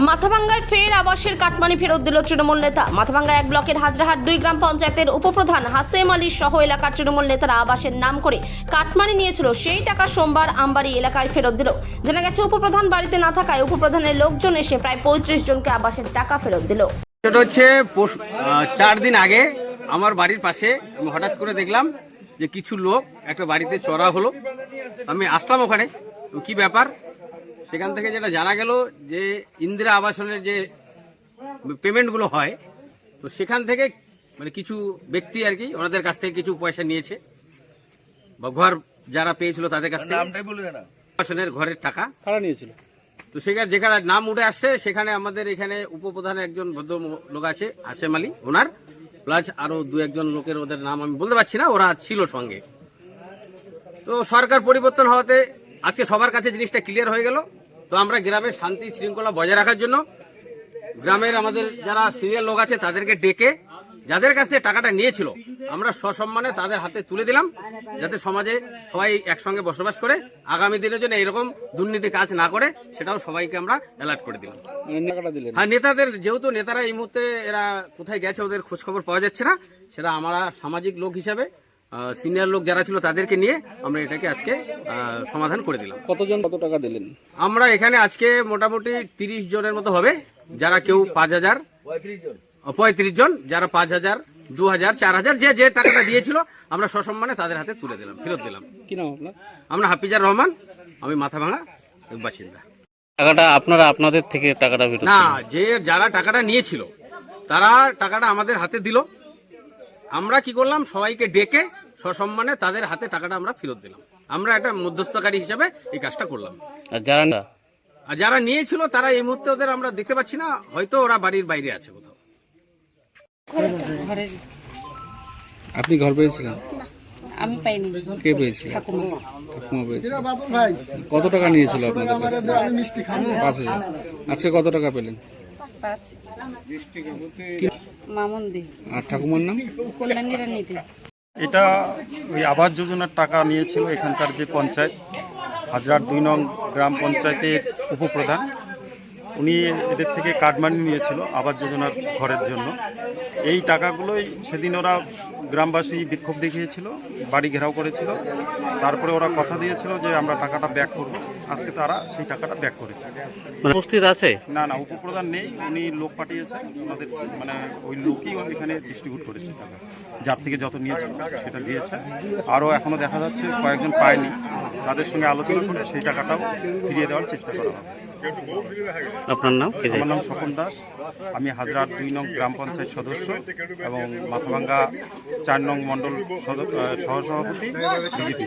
মাথাভাঙ্গায় ফের আবাসের কাটমানি ফেরত দিল তৃণমূল নেতা। মাথাভাঙ্গা এক ব্লকের হাজরাহাট 2 গ্রাম পঞ্চায়েতের উপপ্রধান হাসেম আলী সহ এলাকার তৃণমূল নেতারা আবাসের নাম করে কাটমানি নিয়েছিল, সেই টাকা সোমবার আমবাড়ি এলাকায় ফেরত দিল। জানা গেছে উপপ্রধান বাড়িতে না থাকায় উপপ্রধানের লোকজন এসে প্রায় 35 জনকে আবাসের টাকা ফেরত দিল। সেটা হচ্ছে 4 দিন আগে আমার বাড়ির পাশে আমি হঠাৎ করে দেখলাম যে কিছু লোক একটা বাড়িতে চড়া হলো। আমি আসলাম ওখানে, কি ব্যাপার। সেখান থেকে যেটা জানা গেল যে ইন্দিরা আবাসনের যে পেমেন্টগুলো হয়, তো সেখান থেকে মানে কিছু ব্যক্তি আর কি ওনাদের কাছ থেকে কিছু পয়সা নিয়েছে, বা ঘর যারা পেয়েছিল তাদের কাছ থেকে আবাসনের ঘরের টাকা কারা নিয়েছিল। তো সেখানে যেখানে নাম উঠে আসছে সেখানে আমাদের এখানে উপপ্রধানের একজন ভদ্র লোক আছে হাসেম আলী, ওনার প্লাস আরো 2-1 লোকের, ওদের নাম আমি বলতে পারছি না, ওরা ছিল সঙ্গে। তো সরকার পরিবর্তন হওয়াতে আজকে সবার কাছে জিনিসটা ক্লিয়ার হয়ে গেল। তো আমরা গ্রামের শান্তি শৃঙ্খলা বজায় রাখার জন্য গ্রামের আমাদের যারা সিনিয়র লোক আছে তাদেরকে ডেকে যাদের কাছ থেকে টাকাটা নিয়েছিল আমরা সসম্মানে তাদের হাতে তুলে দিলাম, যাতে সমাজে সবাই একসঙ্গে বসবাস করে আগামী দিনের জন্য এরকম দুর্নীতি কাজ না করে, সেটাও সবাইকে আমরা অ্যালার্ট করে দিলাম। হ্যাঁ, নেতাদের যেহেতু নেতারা এই মুহূর্তে এরা কোথায় গেছে ওদের খোঁজ খবর পাওয়া যাচ্ছে না, সেটা আমরা সামাজিক লোক হিসাবে সিনিয়র লোক যারা ছিল তাদেরকে নিয়ে আমরা এটাকে আজকে সমাধান করে দিলাম। কতজন কত টাকা দিলেন? আমরা এখানে আজকে মোটামুটি 30 জনের মতো হবে, যারা কেউ 5,000, 35 জন, যারা 5,000, 2,000, 4,000 যে যে টাকাটা দিয়েছিল আমরা সসম্মানে তাদের হাতে তুলে দিলাম, ফেরত দিলাম। কি নাম আপনার? আমরা হাফিজার রহমান, আমি মাথাভাঙ্গা বাসিন্দা। টাকাটা আপনারা আপনাদের থেকে টাকাটা ফেরত না, যে যারা টাকাটা নিয়েছিল তারা টাকাটা আমাদের হাতে দিল, আমরা কি করলাম সবাইকে ডেকে সসম্মানে তাদের হাতে টাকাটা আমরা ফেরত দিলাম। আমরা একটা মধ্যস্থকারী হিসাবে এই কাজটা করলাম। আর যারা নিয়েছিল তারা এই মুহূর্তে ওদের আমরা দেখতে পাচ্ছি না, হয়তো ওরা বাড়ির বাইরে আছে কোথাও। আপনি ঘর পেয়েছিলেন? আমি পাইনি। কে পেয়েছিল? ঠাকুমা পেয়েছিল। কত টাকা নিয়েছিল আপনাদের কাছ থেকে? 5,000। আজকে কত টাকা পেলেন? 5। মামুন্দি। আর ঠাকুমার নাম? কল্যাণী রানীতি। এটা ওই আবাস যোজনার টাকা নিয়েছিল এখানকার যে পঞ্চায়েত, হাজরাট 2 নং গ্রাম পঞ্চায়েতের উপপ্রধান, উনি এদের থেকে কাটমানি নিয়েছিল আবাস যোজনার ঘরের জন্য। এই টাকাগুলোই সেদিন ওরা গ্রামবাসী বিক্ষোভ দেখিয়েছিল, বাড়ি ঘেরাও করেছিল, তারপরে ওরা কথা দিয়েছিল যে আমরা টাকাটা ব্যাক করব। আজকে তারা সেই টাকাটা ব্যাক করেছে। উপস্থিত আছে? না, উপপ্রধান নেই, উনি লোক পাঠিয়েছে ওনাদের, মানে ওই লোকই এখানে ডিস্ট্রিবিউট করেছে টাকা, যার থেকে যত নিয়েছে সেটা দিয়েছে। আরও এখনও দেখা যাচ্ছে কয়েকজন পায়নি, তাদের সঙ্গে আলোচনা করে সেই টাকাটাও ফিরিয়ে দেওয়ার চেষ্টা করা হবে। আপনার নাম? আমার নাম স্বপন দাস, আমি হাজরাট 2 নং গ্রাম পঞ্চায়েত সদস্য এবং মাথাভাঙ্গা 4 নং মণ্ডল সহসভাপতি বিজেপি।